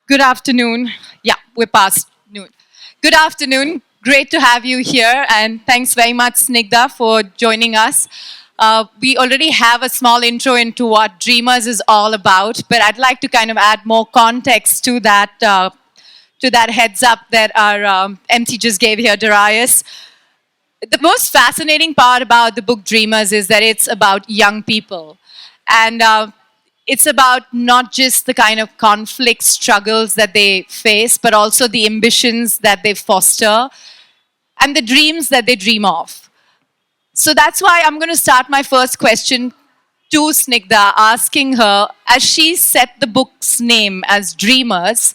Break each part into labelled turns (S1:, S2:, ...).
S1: Good afternoon. Yeah, we're past noon. Good afternoon. Great to have you here, and thanks very much, Snigdha, for joining us. We already have a small intro into what Dreamers is all about, but I'd like to kind of add more context to that heads up that our MT just gave here, Darius. The most fascinating part about the book Dreamers is that it's about young people. And it's about not just the kind of conflict struggles that they face, but also the ambitions that they foster and the dreams that they dream of. So that's why I'm going to start my first question to Snigdha, asking her, as she set the book's name as Dreamers,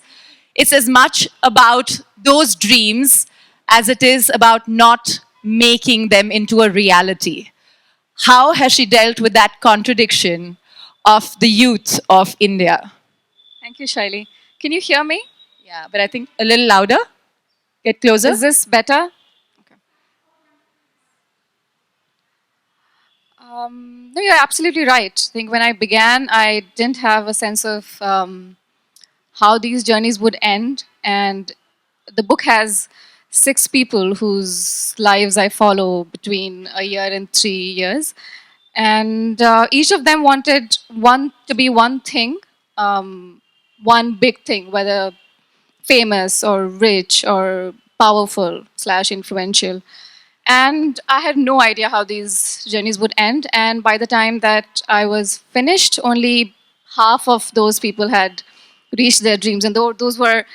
S1: it's as much about those dreams as it is about not making them into a reality. How has she dealt with that contradiction of the youth of India?
S2: Thank you, Shaili. Can you hear me?
S1: Yeah, but I think a little louder. Get closer.
S2: Is this better? Okay. No, you're absolutely right. I think when I began, I didn't have a sense of how these journeys would end. And the book has six people whose lives I follow between a year and 3 years. And each of them wanted one to be one thing, one big thing, whether famous or rich or powerful slash influential. And I had no idea how these journeys would end. And by the time that I was finished, only half of those people had reached their dreams. And those were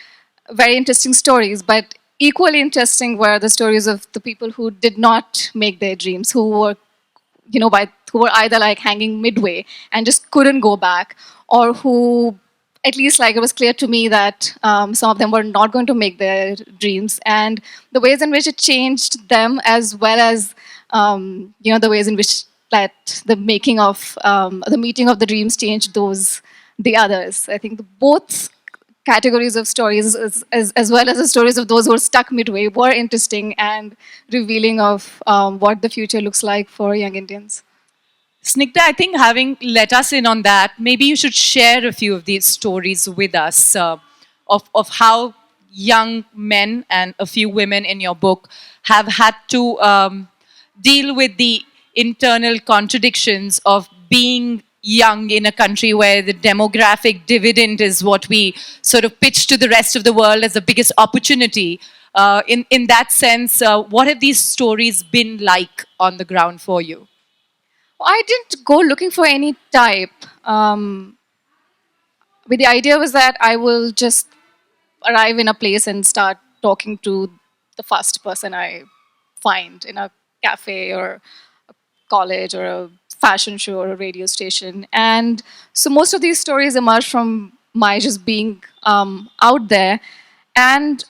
S2: very interesting stories. But equally interesting were the stories of the people who did not make their dreams, who were, who were either like hanging midway and just couldn't go back, or who at least like it was clear to me that some of them were not going to make their dreams, and the ways in which it changed them, as well as the ways in which that the meeting of the dreams changed the others. I think both categories of stories, as well as the stories of those who are stuck midway, were interesting and revealing of what the future looks like for young Indians.
S1: Snigdha, I think having let us in on that, maybe you should share a few of these stories with us of how young men and a few women in your book have had to deal with the internal contradictions of being young in a country where the demographic dividend is what we sort of pitch to the rest of the world as the biggest opportunity. In that sense, what have these stories been like on the ground for you?
S2: I didn't go looking for any type. But the idea was that I will just arrive in a place and start talking to the first person I find in a cafe or a college or a fashion show or a radio station. And so most of these stories emerge from my just being out there. And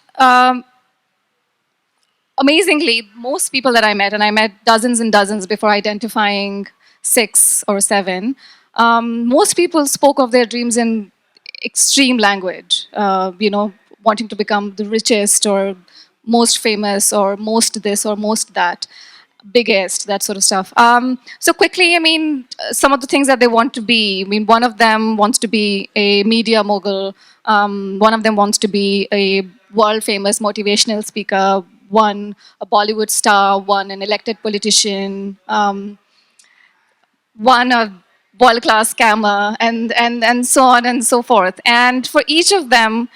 S2: amazingly, most people that I met, and I met dozens and dozens before identifying six or seven, most people spoke of their dreams in extreme language, wanting to become the richest or most famous or most this or most that, biggest, that sort of stuff. So quickly, some of the things that they want to be. One of them wants to be a media mogul. One of them wants to be a world famous motivational speaker. One a Bollywood star. One an elected politician. One a world class scammer, and so on and so forth. And for each of them,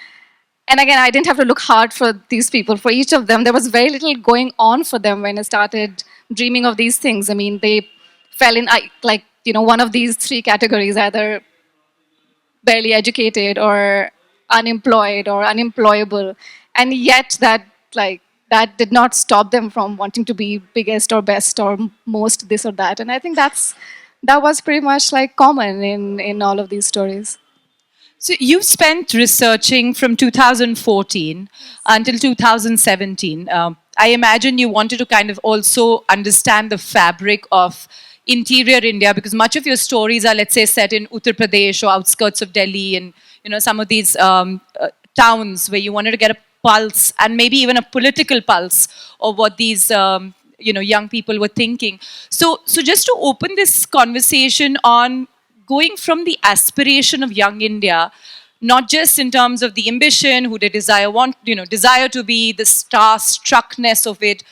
S2: and again, I didn't have to look hard for these people. For each of them, there was very little going on for them when I started dreaming of these things. They fell in one of these three categories: either barely educated, or unemployed, or unemployable. And yet, that did not stop them from wanting to be biggest or best or most this or that. And I think that was pretty much like common in all of these stories.
S1: So you spent researching from 2014 until 2017. I imagine you wanted to kind of also understand the fabric of interior India, because much of your stories are, let's say, set in Uttar Pradesh or outskirts of Delhi, and some of these towns where you wanted to get a pulse and maybe even a political pulse of what these young people were thinking. So just to open this conversation on going from the aspiration of young India not just in terms of the ambition, who they desire to be, the star-struckness of it,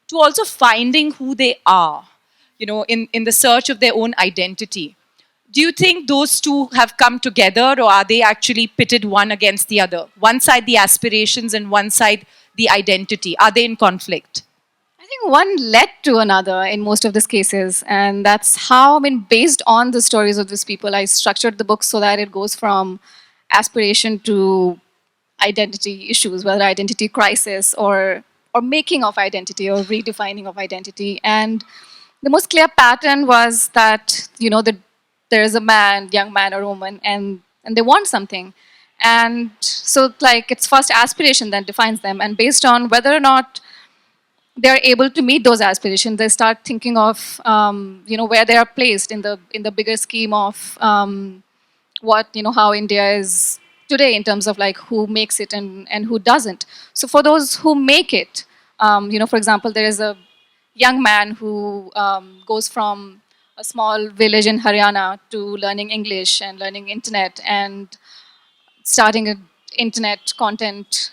S1: to also finding who they are, in the search of their own identity. Do you think those two have come together, or are they actually pitted one against the other? One side the aspirations and one side the identity. Are they in conflict?
S2: I think one led to another in most of these cases. And that's how, I mean, based on the stories of these people, I structured the book so that it goes from aspiration to identity issues, whether identity crisis or making of identity or redefining of identity. And the most clear pattern was that, that there is a man, young man or woman, and they want something. And so like it's first aspiration that defines them. And based on whether or not they're able to meet those aspirations, they start thinking of where they are placed in the bigger scheme of what how India is today in terms of like who makes it and who doesn't. So for those who make it, for example, there is a young man who goes from a small village in Haryana to learning English and learning internet and starting an internet content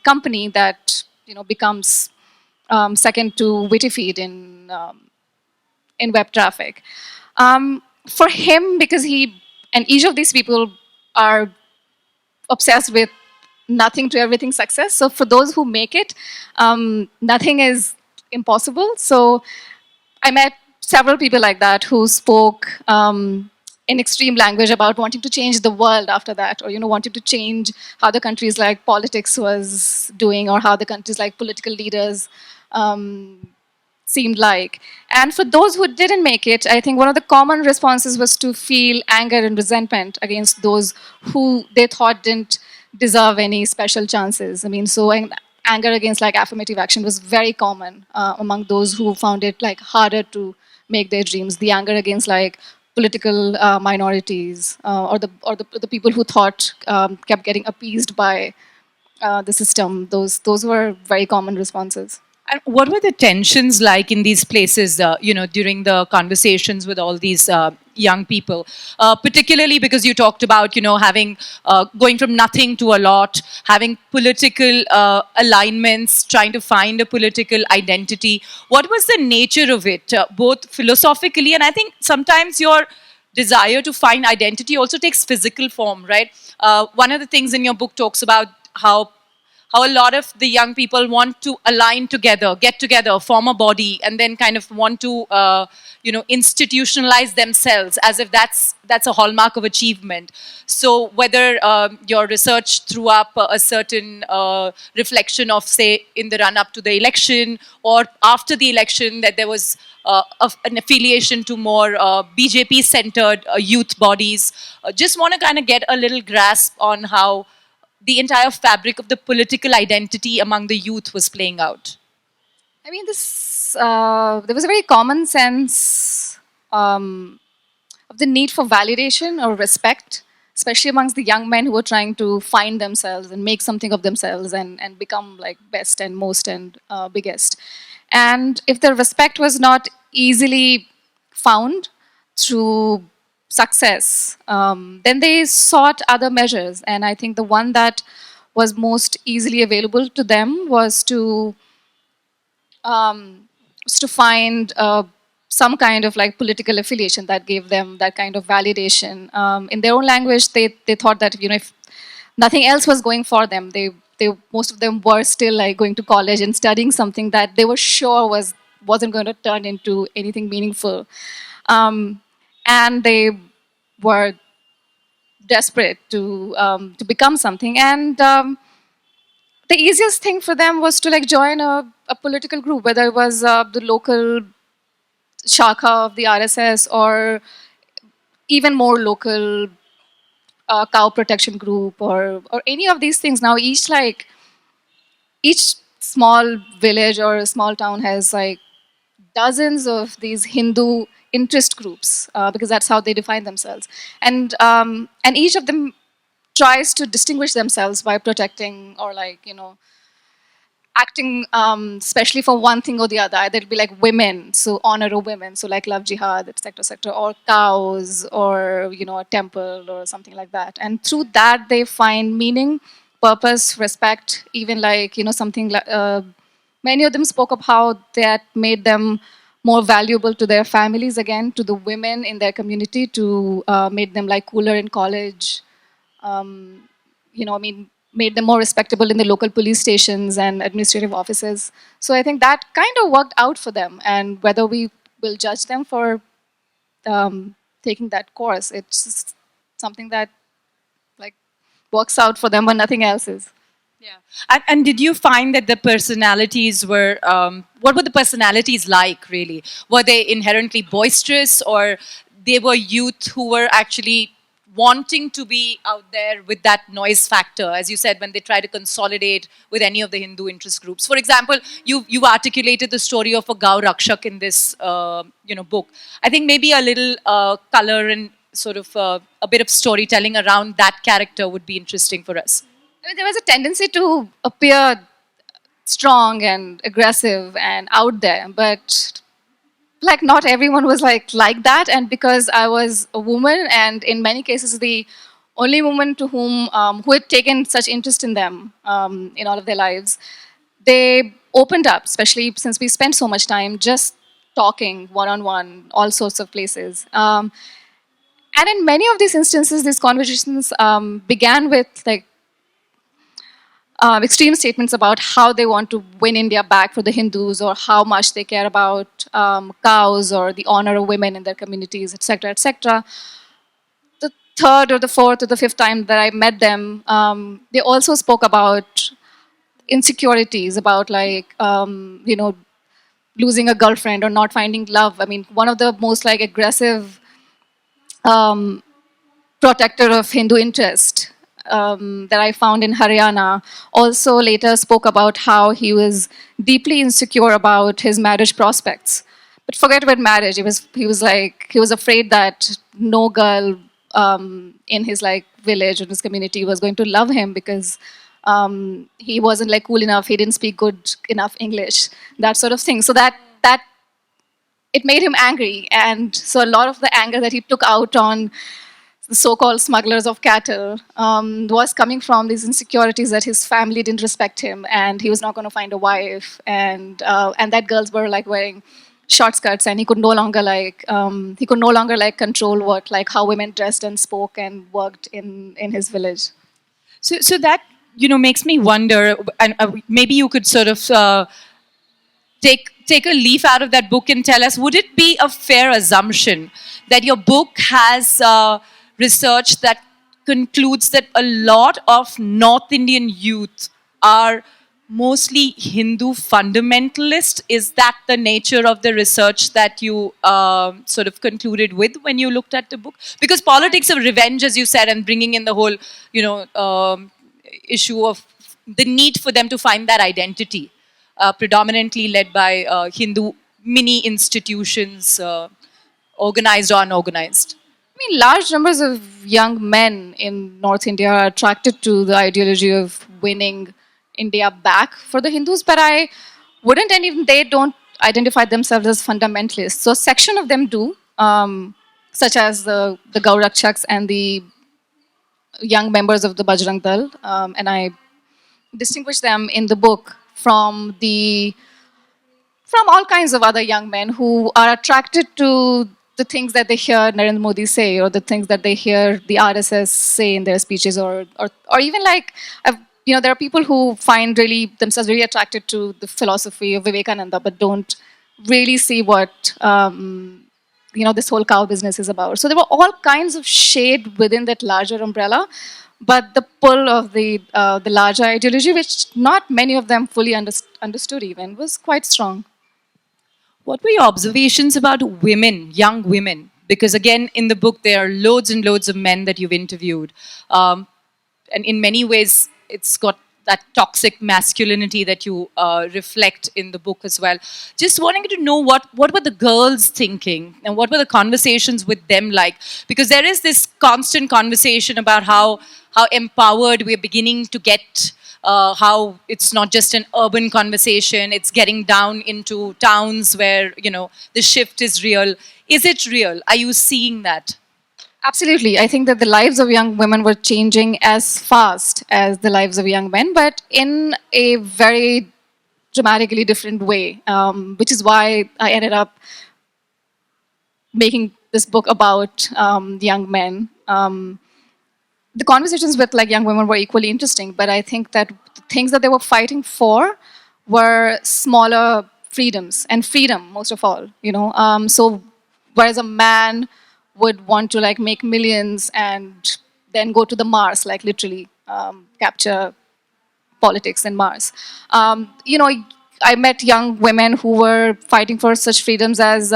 S2: company that becomes second to Wikifeed in web traffic. For him, because he and each of these people are obsessed with nothing to everything success. So for those who make it, nothing is impossible. So I met several people like that who spoke in extreme language about wanting to change the world after that, or wanting to change how the countries like politics was doing, or how the countries like political leaders seemed like. And for those who didn't make it, I think one of the common responses was to feel anger and resentment against those who they thought didn't deserve any special chances. I mean, so anger against like affirmative action was very common among those who found it like harder to make their dreams. The anger against like political minorities or the people who thought kept getting appeased by the system. Those were very common responses.
S1: And what were the tensions like in these places, during the conversations with all these young people? Particularly because you talked about, having going from nothing to a lot, having political alignments, trying to find a political identity. What was the nature of it, both philosophically, and I think sometimes your desire to find identity also takes physical form, right? One of the things in your book talks about how a lot of the young people want to align together, get together, form a body, and then kind of want to, institutionalize themselves as if that's a hallmark of achievement. So whether your research threw up a certain reflection of, say, in the run-up to the election or after the election, that there was an affiliation to more BJP-centered youth bodies. Just want to kind of get a little grasp on how the entire fabric of the political identity among the youth was playing out.
S2: I mean, there was a very common sense of the need for validation or respect, especially amongst the young men who were trying to find themselves and make something of themselves and become like best and most and biggest. And if the respect was not easily found through success, then they sought other measures. And I think the one that was most easily available to them was to find some kind of like political affiliation that gave them that kind of validation. In their own language, they thought that if nothing else was going for them, they most of them were still like going to college and studying something that they were sure wasn't going to turn into anything meaningful. And they were desperate to become something. And the easiest thing for them was to like join a political group, whether it was the local shakha of the RSS or even more local cow protection group or any of these things. Now each small village or a small town has like dozens of these Hindu interest groups because that's how they define themselves, and each of them tries to distinguish themselves by protecting or like acting, especially for one thing or the other. Either it'll be like women, so honor of women, so like love jihad, etc., etc., or cows, or a temple or something like that. And through that, they find meaning, purpose, respect, even like something like. Many of them spoke of how that made them more valuable to their families again, to the women in their community, to made them like cooler in college, I mean, made them more respectable in the local police stations and administrative offices. So I think that kind of worked out for them. And whether we will judge them for taking that course, it's just something that like works out for them when nothing else is.
S1: Yeah. And did you find that the personalities were, what were the personalities like, really? Were they inherently boisterous, or they were youth who were actually wanting to be out there with that noise factor, as you said, when they try to consolidate with any of the Hindu interest groups? For example, you've articulated the story of a Gau Rakshak in this, book. I think maybe a little color and sort of a bit of storytelling around that character would be interesting for us.
S2: I mean, there was a tendency to appear strong and aggressive and out there, but like not everyone was like that. And because I was a woman, and in many cases the only woman to whom who had taken such interest in them in all of their lives, they opened up, especially since we spent so much time just talking one on one, all sorts of places. And in many of these instances, these conversations began with like extreme statements about how they want to win India back for the Hindus, or how much they care about cows or the honor of women in their communities, etc., etc. The third or the fourth or the fifth time that I met them, they also spoke about insecurities, about like losing a girlfriend or not finding love. I mean, one of the most like aggressive protector of Hindu interest that I found in Haryana also later spoke about how he was deeply insecure about his marriage prospects. But forget about marriage. He was afraid that no girl in his like village or his community was going to love him because he wasn't like cool enough. He didn't speak good enough English, that sort of thing. So that it made him angry, and so a lot of the anger that he took out on the so-called smugglers of cattle was coming from these insecurities that his family didn't respect him, and he was not going to find a wife, and that girls were like wearing short skirts, and he could no longer control what like how women dressed and spoke and worked in his village.
S1: So that makes me wonder, and maybe you could sort of take a leaf out of that book and tell us: would it be a fair assumption that your book has research that concludes that a lot of North Indian youth are mostly Hindu fundamentalist? Is that the nature of the research that you sort of concluded with when you looked at the book? Because politics of revenge, as you said, and bringing in the whole, issue of the need for them to find that identity, predominantly led by Hindu mini institutions, organized or unorganized.
S2: I mean, large numbers of young men in North India are attracted to the ideology of winning India back for the Hindus, but I wouldn't, and even they don't identify themselves as fundamentalists. So a section of them do, such as the Gaurakshaks and the young members of the Bajrang Dal, and I distinguish them in the book from all kinds of other young men who are attracted to the things that they hear Narendra Modi say, or the things that they hear the RSS say in their speeches, or even like there are people who find really themselves very attracted to the philosophy of Vivekananda, but don't really see what this whole cow business is about. So there were all kinds of shade within that larger umbrella, but the pull of the larger ideology, which not many of them fully understood even, was quite strong.
S1: What were your observations about women, young women? Because again, in the book, there are loads and loads of men that you've interviewed. And in many ways, it's got that toxic masculinity that you reflect in the book as well. Just wanting to know what were the girls thinking, and what were the conversations with them like? Because there is this constant conversation about how empowered we're beginning to get how it's not just an urban conversation, it's getting down into towns where, the shift is real. Is it real? Are you seeing that?
S2: Absolutely. I think that the lives of young women were changing as fast as the lives of young men, but in a very dramatically different way, which is why I ended up making this book about young men. The conversations with like young women were equally interesting, but I think that the things that they were fighting for were smaller freedoms and freedom most of all. So whereas a man would want to like make millions and then go to the Mars, like literally capture politics in Mars. I met young women who were fighting for such freedoms as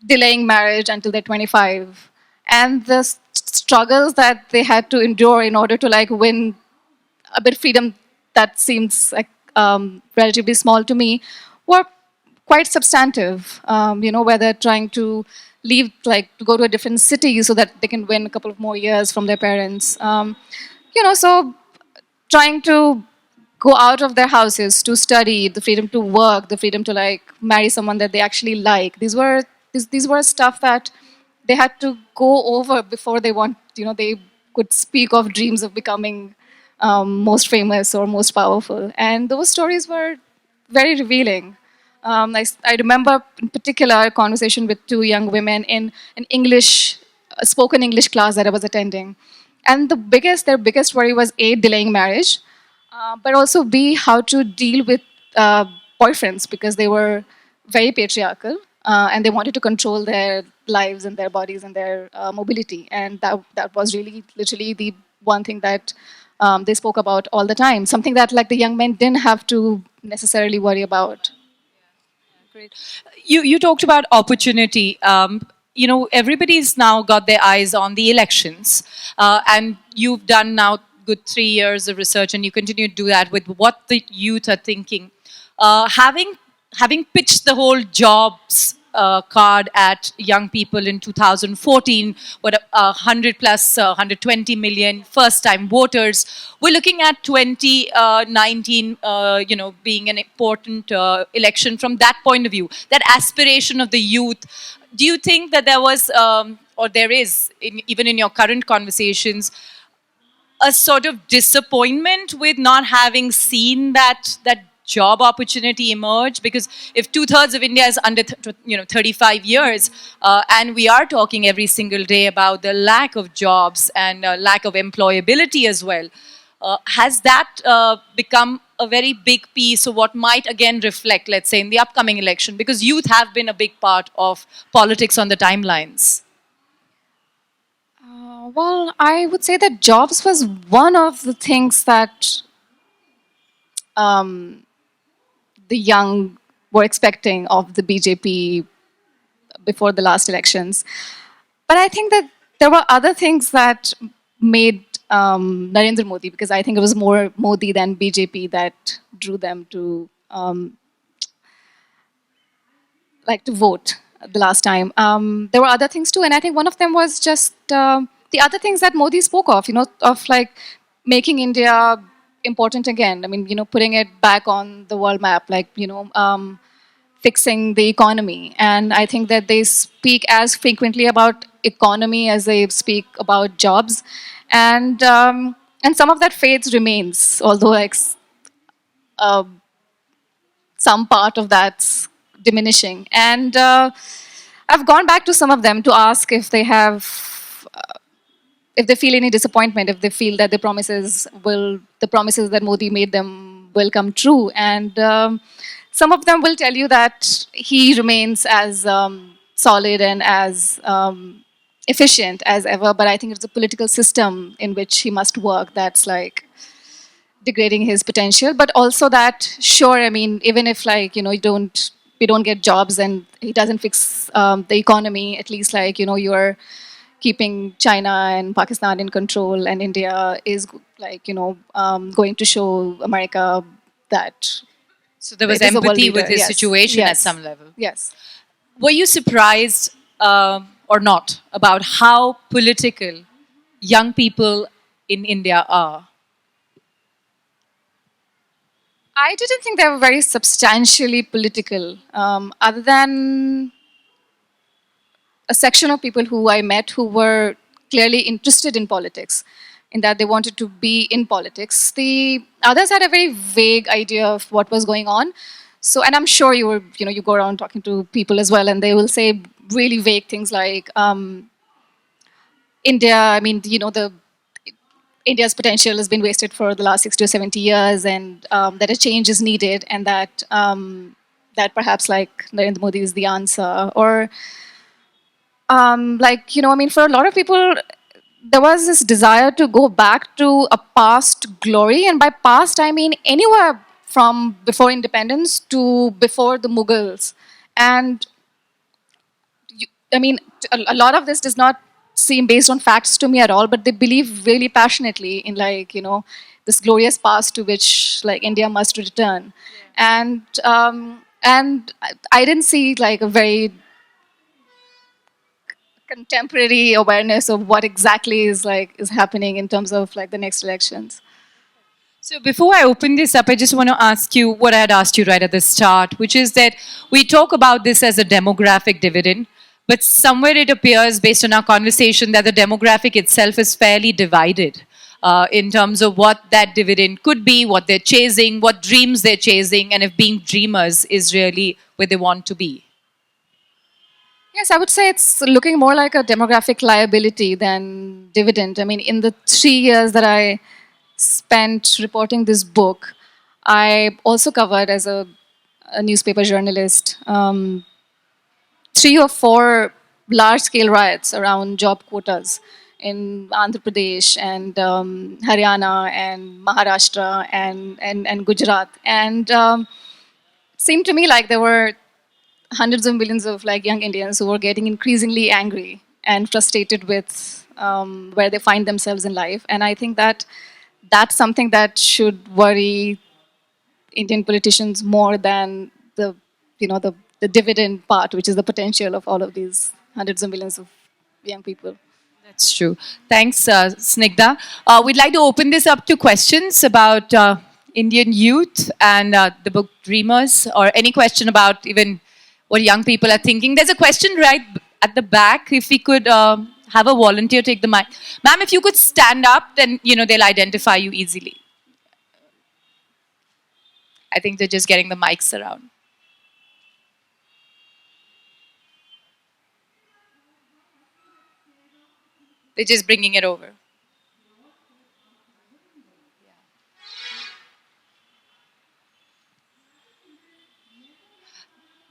S2: delaying marriage until they're 25, and the struggles that they had to endure in order to like win a bit of freedom that seems like relatively small to me were quite substantive. Where they're trying to leave, like to go to a different city so that they can win a couple of more years from their parents. So trying to go out of their houses to study, the freedom to work, the freedom to like marry someone that they actually like. These were stuff that they had to go over before they could speak of dreams of becoming most famous or most powerful. And those stories were very revealing. I remember in particular a conversation with two young women in an a spoken English class that I was attending. And their biggest worry was A, delaying marriage, but also B, how to deal with boyfriends because they were very patriarchal and they wanted to control their lives and their bodies and their mobility. And that was really literally the one thing that they spoke about all the time, something that like the young men didn't have to necessarily worry about.
S1: Great. You talked about opportunity. Everybody's now got their eyes on the elections, and you've done now good 3 years of research, and you continue to do that with what the youth are thinking. Having pitched the whole jobs card at young people in 2014, what 100 plus 120 million first time voters. We're looking at 2019, being an important election from that point of view, that aspiration of the youth. Do you think that there was, or there is, even in your current conversations, a sort of disappointment with not having seen that job opportunity emerge? Because if two-thirds of India is under 35 years, and we are talking every single day about the lack of jobs and lack of employability as well, has that become a very big piece of what might again reflect, let's say, in the upcoming election? Because youth have been a big part of politics on the timelines.
S2: Well, I would say that jobs was one of the things that um, the young were expecting of the BJP before the last elections. But I think that there were other things that made Narendra Modi, because I think it was more Modi than BJP that drew them to to vote the last time. There were other things too, and I think one of them was just the other things that Modi spoke of, of like making India important again. I mean, putting it back on the world map, fixing the economy. And I think that they speak as frequently about economy as they speak about jobs, and some of that faith remains, although uh, some part of that's diminishing. And I've gone back to some of them to ask if they feel any disappointment, if they feel that the promises that Modi made them will come true. And some of them will tell you that he remains as solid and as efficient as ever. But I think it's a political system in which he must work that's like degrading his potential. But also that, sure, I mean, even if we don't get jobs and he doesn't fix the economy, at least you're keeping China and Pakistan in control, and India is going to show America that
S1: So there was
S2: it is a world
S1: empathy with
S2: leader.
S1: his
S2: Yes,
S1: situation at
S2: yes,
S1: some level.
S2: yes.
S1: Were you surprised or not about how political young people in India are?
S2: I didn't think they were very substantially political, other than a section of people who I met who were clearly interested in politics, in that they wanted to be in politics. The others had a very vague idea of what was going on. So, and I'm sure you go around talking to people as well, and they will say really vague things like India. I mean, the India's potential has been wasted for the last 60 or 70 years, and that a change is needed, and that perhaps like Narendra Modi is the answer, or I mean, for a lot of people, there was this desire to go back to a past glory, and by past I mean anywhere from before independence to before the Mughals, and I mean, a lot of this does not seem based on facts to me at all, but they believe really passionately in this glorious past to which like India must return, and I didn't see like a very contemporary awareness of what exactly is happening in terms of like the next elections.
S1: So before I open this up, I just want to ask you what I had asked you right at the start, which is that we talk about this as a demographic dividend, but somewhere it appears, based on our conversation, that the demographic itself is fairly divided in terms of what that dividend could be, what they're chasing, what dreams they're chasing, and if being dreamers is really where they want to be.
S2: Yes, I would say it's looking more like a demographic liability than dividend. I mean, in the 3 years that I spent reporting this book, I also covered as a newspaper journalist 3 or 4 large-scale riots around job quotas in Andhra Pradesh and Haryana and Maharashtra and Gujarat, and it seemed to me like there were hundreds of millions of like young Indians who were getting increasingly angry and frustrated with where they find themselves in life, and I think that that's something that should worry Indian politicians more than the dividend part, which is the potential of all of these hundreds of millions of young people.
S1: That's true. Thanks, Snigdha. We'd like to open this up to questions about Indian youth and the book Dreamers, or any question about even what young people are thinking. There's a question right at the back. If we could have a volunteer take the mic. Ma'am, if you could stand up, then they'll identify you easily. I think they're just getting the mics around. They're just bringing it over.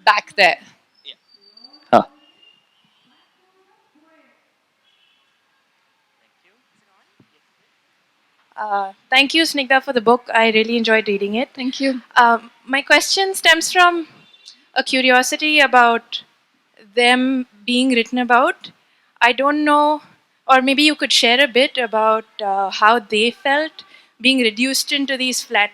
S1: Back there.
S3: Huh.
S4: Thank you, Snigdha, for the book. I really enjoyed reading it.
S2: Thank you.
S4: My question stems from a curiosity about them being written about. I don't know, or maybe you could share a bit about how they felt being reduced into these flat.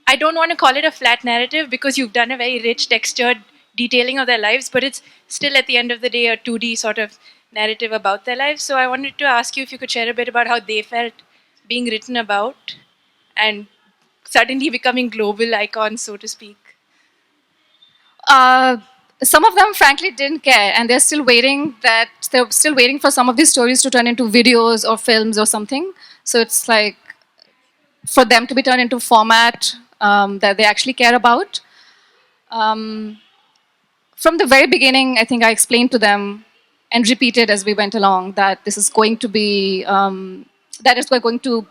S4: I don't want to call it a flat narrative because you've done a very rich, textured detailing of their lives, but it's still at the end of the day a 2D sort of narrative about their lives. So I wanted to ask you if you could share a bit about how they felt being written about and suddenly becoming global icons, so to speak.
S2: Uh, some of them, frankly, didn't care, and they're still waiting for some of these stories to turn into videos or films or something. So it's like for them to be turned into format that they actually care about. Um, from the very beginning, I think I explained to them and repeated as we went along that this is going to be that it's going to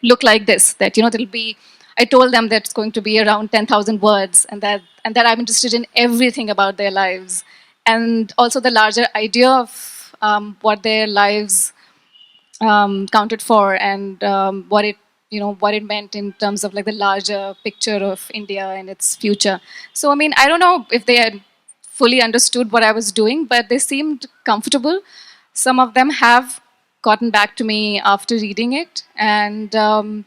S2: look like this. That there'll be. I told them that it's going to be around 10,000 words, and that I'm interested in everything about their lives, and also the larger idea of what their lives counted for, and what it meant in terms of like the larger picture of India and its future. So I mean, I don't know if they had fully understood what I was doing, but they seemed comfortable. Some of them have gotten back to me after reading it, and they're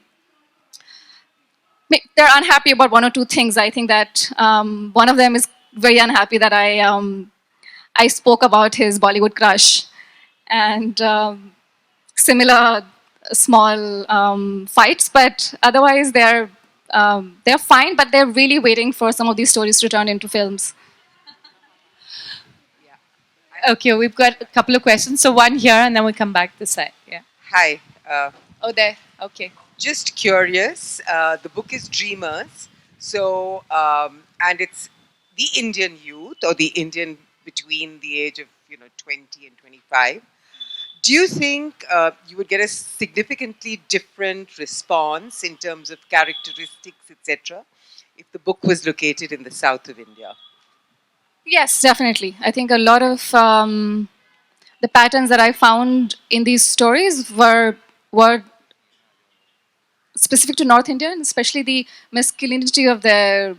S2: unhappy about one or two things. I think that one of them is very unhappy that I spoke about his Bollywood crush, and similar small fights, but otherwise they're they're fine, but they're really waiting for some of these stories to turn into films.
S1: Okay, we've got a couple of questions. So one here, and then we come back this side. Yeah.
S5: Hi.
S1: Oh, there. Okay.
S5: Just curious. The book is Dreamers. So, and it's the Indian youth or the Indian between the age of 20 and 25. Do you think you would get a significantly different response in terms of characteristics, etc., if the book was located in the south of India?
S2: Yes, definitely. I think a lot of the patterns that I found in these stories were specific to North India, and especially the masculinity of their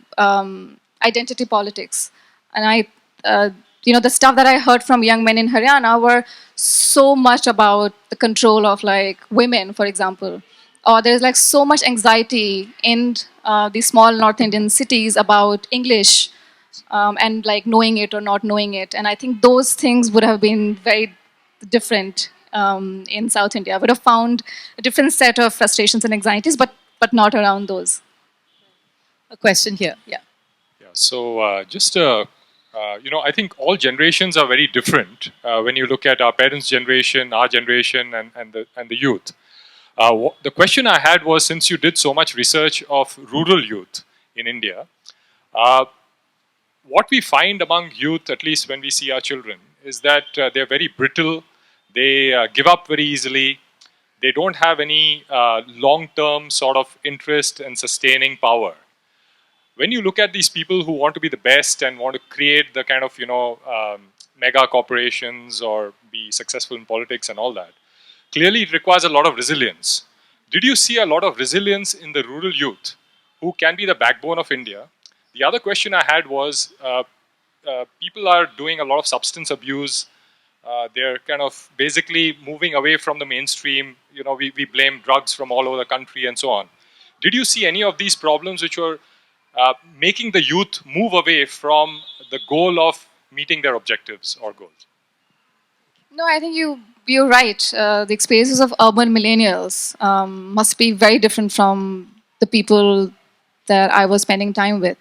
S2: identity politics. And the stuff that I heard from young men in Haryana were so much about the control of like women, for example. Or there's like so much anxiety in these small North Indian cities about English and like knowing it or not knowing it. And I think those things would have been very different in South India. I would have found a different set of frustrations and anxieties, but not around those.
S1: A question here. Yeah.
S6: Yeah. So I think all generations are very different. When you look at our parents' generation, our generation, and the youth. The question I had was, since you did so much research of rural youth in India, what we find among youth, at least when we see our children, is that they're very brittle. They give up very easily. They don't have any long-term sort of interest and sustaining power. When you look at these people who want to be the best and want to create the kind of mega corporations or be successful in politics and all that, clearly it requires a lot of resilience. Did you see a lot of resilience in the rural youth who can be the backbone of India? The other question I had was, people are doing a lot of substance abuse. They're kind of basically moving away from the mainstream. We blame drugs from all over the country and so on. Did you see any of these problems which were making the youth move away from the goal of meeting their objectives or goals?
S2: No, I think you're right. The experiences of urban millennials must be very different from the people that I was spending time with.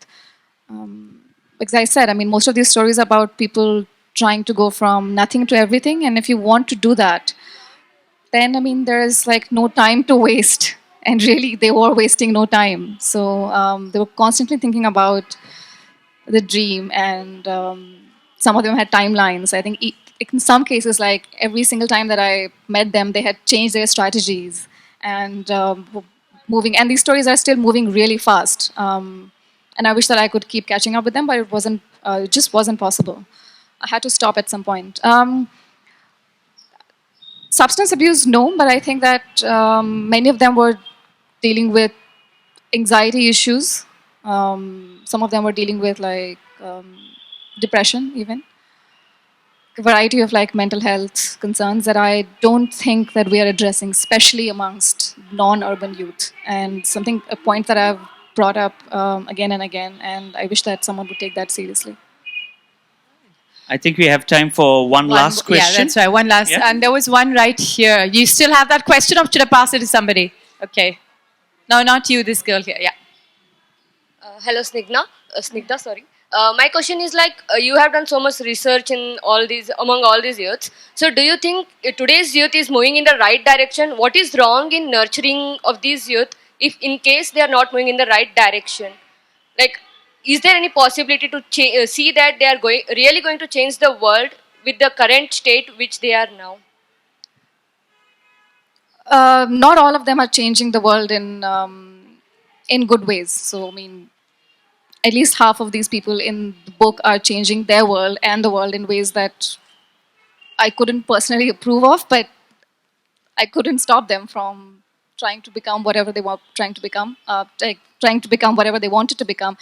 S2: Because I said, I mean, most of these stories are about people trying to go from nothing to everything, and if you want to do that, then I mean, there is like no time to waste, and really, they were wasting no time. So they were constantly thinking about the dream, and some of them had timelines. I think in some cases, like every single time that I met them, they had changed their strategies and moving. And these stories are still moving really fast. And I wish that I could keep catching up with them, but it wasn't. It just wasn't possible. I had to stop at some point. Substance abuse, no, but I think that many of them were dealing with anxiety issues. Some of them were dealing with like depression, even a variety of like mental health concerns that I don't think that we are addressing, especially amongst non-urban youth. And a point that I've brought up again and again, and I wish that someone would take that seriously.
S3: I think we have time for one last question.
S1: Yeah, that's right. One last.
S3: Yeah.
S1: And there was one right here. You still have that question, or should I pass it to somebody? Okay. No, not you, this girl here. Yeah.
S7: Hello, Snigdha, sorry. My question is like, you have done so much research in all these, among all these youths. So do you think today's youth is moving in the right direction? What is wrong in nurturing of these youth if in case they are not moving in the right direction? Like, is there any possibility to see that they are really going to change the world with the current state which they are now?
S2: Not all of them are changing the world in good ways. So I mean, at least half of these people in the book are changing their world and the world in ways that I couldn't personally approve of, but I couldn't stop them from trying to become whatever they were trying to become, trying to become whatever they wanted to become.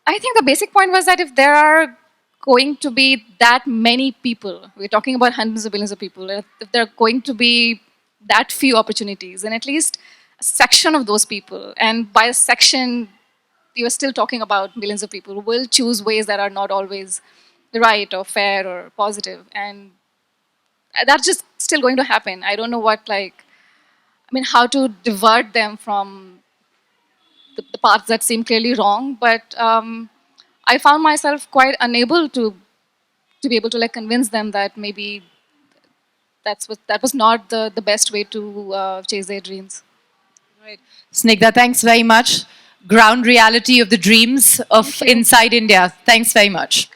S2: I think the basic point was that if there are going to be that many people, we're talking about hundreds of billions of people, if there are going to be that few opportunities, then at least a section of those people, and by a section, you are still talking about millions of people, will choose ways that are not always right or fair or positive. And that's just still going to happen. I don't know how to divert them from the paths that seem clearly wrong. But I found myself quite unable to be able to like convince them that maybe that was not the best way to chase their dreams.
S1: Right. Snigdha, thanks very much. Ground reality of the dreams of inside India. Thanks very much.